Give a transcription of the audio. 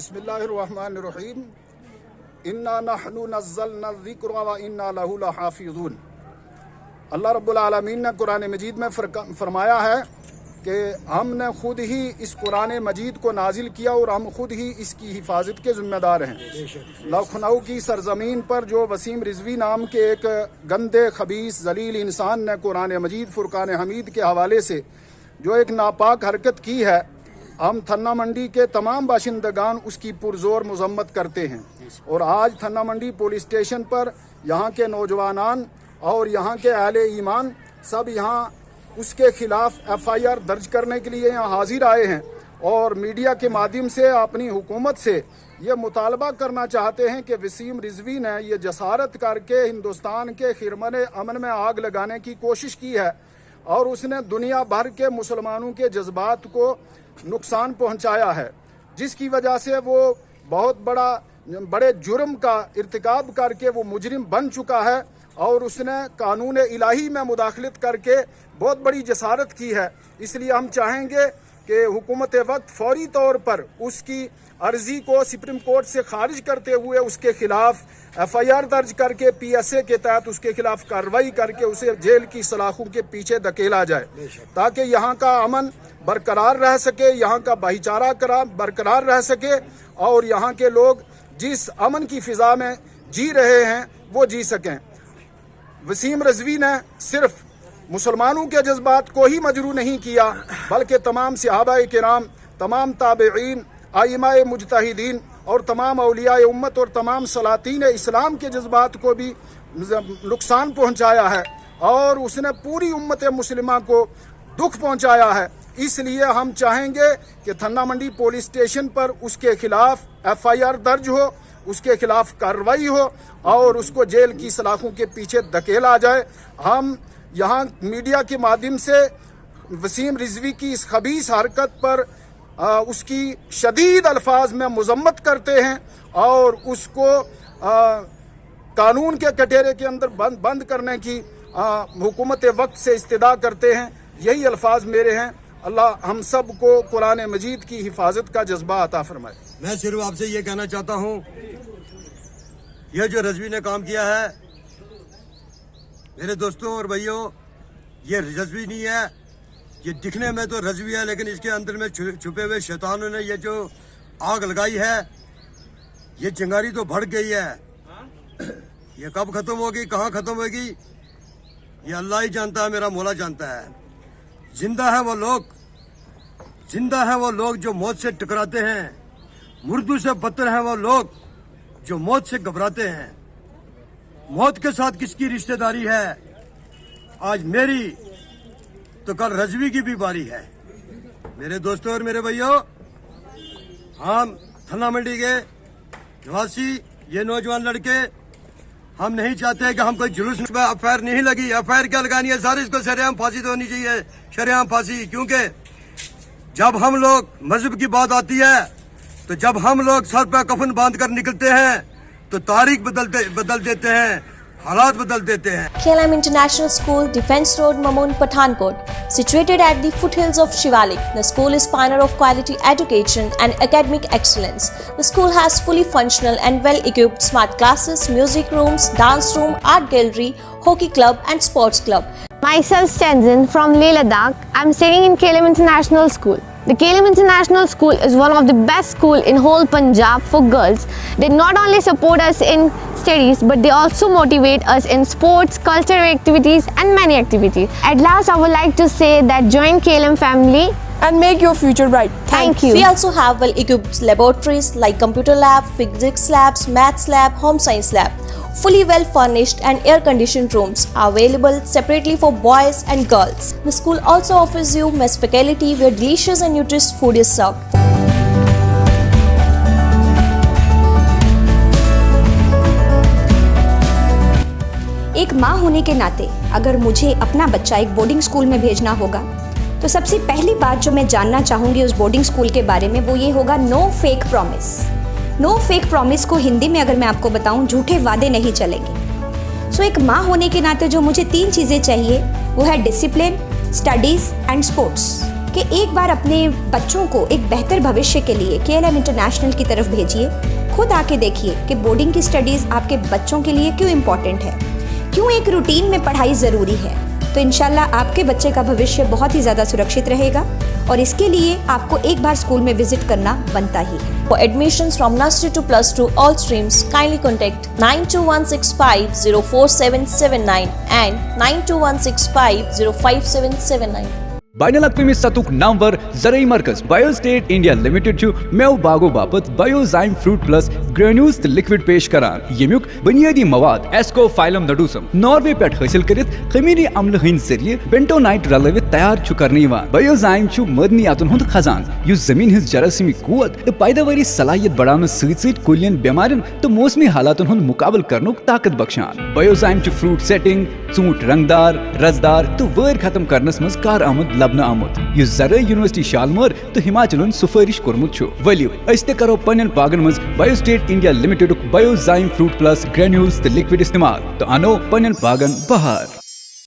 बिस्मिल्लाहिर्रहमानिर्रहीम इन्ना नहनु नज़्ज़लना ज़िक्र व इन्ना लहु लहाफ़िज़ून। अल्लाह रब्बुल आलमीन ने कुरान मजीद में फरमाया है कि हमने ख़ुद ही इस कुरान मजीद को नाजिल किया और हम ख़ुद ही इसकी हिफाजत के ज़िम्मेदार हैं। लखनऊ की सरज़मीन पर जो वसीम रिज़वी नाम के एक गंदे खबीस जलील इंसान ने कुरान मजीद फ़ुरक़ान हमीद के हवाले से जो एक नापाक हरकत की है, हम थन्ना मंडी के तमाम बाशिंदगान उसकी पुरज़ोर मज़म्मत करते हैं। और आज थन्ना मंडी पुलिस स्टेशन पर यहाँ के नौजवानान और यहाँ के अहले ईमान सब यहाँ उसके ख़िलाफ़ FIR दर्ज करने के लिए यहाँ हाजिर आए हैं और मीडिया के माध्यम से अपनी हुकूमत से ये मुतालबा करना चाहते हैं कि वसीम रिज़वी ने ये जसारत करके हिंदुस्तान के खिरमन अमन में आग लगाने की कोशिश की है और उसने दुनिया भर के मुसलमानों के जज्बात को नुकसान पहुंचाया है, जिसकी वजह से वो बहुत बड़े जुर्म का इर्तिकाब करके वो मुजरिम बन चुका है और उसने कानून इलाही में मुदाखलत करके बहुत बड़ी जसारत की है। इसलिए हम चाहेंगे कि हुकूमत वक्त फौरी तौर पर उसकी अर्जी को सुप्रीम कोर्ट से खारिज करते हुए उसके खिलाफ FIR दर्ज करके PSA के तहत उसके खिलाफ कार्रवाई करके उसे जेल की सलाखों के पीछे धकेला जाए, ताकि यहाँ का अमन बरकरार रह सके, यहाँ का भाईचारा बरकरार रह सके और यहाँ के लोग जिस अमन की फ़िज़ा में जी रहे हैं वो जी सकें। वसीम रिज़वी ने सिर्फ मुसलमानों के जज्बात को ही मजरू नहीं किया, बल्कि तमाम सहाबाए किराम, तमाम ताबईन, आइमाए मुजतहिदीन और तमाम औलियाए उम्मत और तमाम सलातीन इस्लाम के जज्बात को भी नुकसान पहुंचाया है और उसने पूरी उम्मत मुस्लिमा को दुख पहुंचाया है। इसलिए हम चाहेंगे कि थन्ना मंडी पुलिस स्टेशन पर उसके खिलाफ FIR दर्ज हो, उसके खिलाफ कार्रवाई हो और उसको जेल की सलाखों के पीछे धकेला जाए। हम यहाँ मीडिया के माध्यम से वसीम रिज़वी की इस खबीस हरकत पर उसकी शदीद अल्फाज में मज़म्मत करते हैं और उसको कानून के कटोरे के अंदर बंद करने की हुकूमत वक्त से इस्तदा करते हैं। यही अल्फाज मेरे हैं। अल्लाह हम सब को कुरान मजीद की हिफाजत का जज्बा अता फरमाए। मैं सिर्फ आपसे ये कहना चाहता हूँ, यह जो रिज़वी ने काम किया है मेरे दोस्तों और भाइयों, ये रिज़वी नहीं है, ये दिखने में तो रिज़वी है, लेकिन इसके अंदर में छुपे हुए शैतानों ने ये जो आग लगाई है, ये चिंगारी तो भड़क गई है। ये कब ख़त्म होगी, कहाँ ख़त्म होगी, ये अल्लाह ही जानता है, मेरा मौला जानता है। जिंदा है वो लोग जो मौत से टकराते हैं, मुर्दों से बदतर हैं वो लोग जो मौत से घबराते हैं। मौत के साथ किसकी रिश्तेदारी है, आज मेरी तो कल रिज़वी की भी बारी है। मेरे दोस्तों और मेरे भाइयों, हम थन्ना मंडी के निवासी ये नौजवान लड़के, हम नहीं चाहते कि हम कोई जुलूस में FIR नहीं लगी, FIR क्या लगानी है, सारे इसको शरेआम फांसी तो होनी चाहिए, शरेआम फांसी। क्योंकि जब हम लोग मजहब की बात आती है तो जब हम लोग सर पर कफन बांध कर निकलते हैं तो तारीख बदल देते हैं, हालात बदल देते हैं। KLM International School, Defence Road, Mamoon, Pathankot, situated at the foothills of Shivalik. The school is pioneer of quality education and academic excellence. The school has fully functional and well-equipped smart classes, music rooms, dance room, art gallery, hockey club and sports club. Myself Stanzin from Leh Ladakh. I'm studying in KLM International School. The KLM International School is one of the best schools in whole Punjab for girls. They not only support us in studies, but they also motivate us in sports, cultural activities and many activities. At last, I would like to say that join KLM family and make your future bright. Thank you. We also have well-equipped laboratories like computer lab, physics labs, maths lab, home science lab. Fully well-furnished and air-conditioned rooms are available separately for boys and girls. The school also offers you mess faculty where delicious and nutritious food is served. एक माँ होने के नाते अगर मुझे अपना बच्चा एक बोर्डिंग स्कूल में भेजना होगा तो सबसे पहली बात जो मैं जानना चाहूँगी उस बोर्डिंग स्कूल के बारे में वो ये होगा no fake promise. No fake promise को हिंदी में अगर मैं आपको बताऊँ, झूठे वादे नहीं चलेंगे। सो एक माँ होने के नाते जो मुझे 3 चीज़ें चाहिए वो है डिसिप्लिन, स्टडीज़ एंड स्पोर्ट्स। کہ ایک بار اپنے بچوں کو ایک بہتر بھوشیہ کے لیے KLM انٹرنیشنل کی طرف بھیجیے. خود آ کے دیکھیے کہ بورڈنگ کی اسٹڈیز آپ کے بچوں کے لیے کیوں امپورٹنٹ ہے, کیوں ایک روٹین میں پڑھائی ضروری ہے. تو انشاءاللہ آپ کے بچے کا بھوشیہ بہت ہی زیادہ سرکشت رہے گا, اور اس کے لیے آپ کو ایک بار اسکول میں وزٹ کرنا بنتا ہی ہے. For admissions from nursery to plus 2 all streams, kindly contact 92165-04779 and 92165-05779. بین الاقوامی سطح نامور زرعی مرکز بایو سٹیٹ انڈیا لمیٹڈ میو باغو باپت بایوزائم فروٹ پلس گرینیولز تو لکوڈ پیش کران, یمیک بنیادی مواد ایسکو فائلم نڈوسم ناروے پہ حاصل کرت خمیری عمل ہند ذریعہ بینٹونائٹ رلوت تیار کرنے. بایوزائم معدنیاتن ہند خزان اس زمین ہز جراثیمی قوت تو پیداواری صلاحیت بڑھانے ست کلین بیمارن تو موسمی حالاتن ہند مقابل کرنک طاقت بخشان. بایوزائم فروٹ سیٹنگ, ژوٗنٛٹھۍ رنگدار رزدار تو وٲر ختم کرنس مز کار آمد آمت اس زرعی یونیورسٹی شالمور تو ہماچل سفارش کورمت. ولو اس تہ کرو پنن باغن مز bio state India limited Biozyme fruit plus granules تو لکوڈ استعمال تو انو پنن باغن بہار.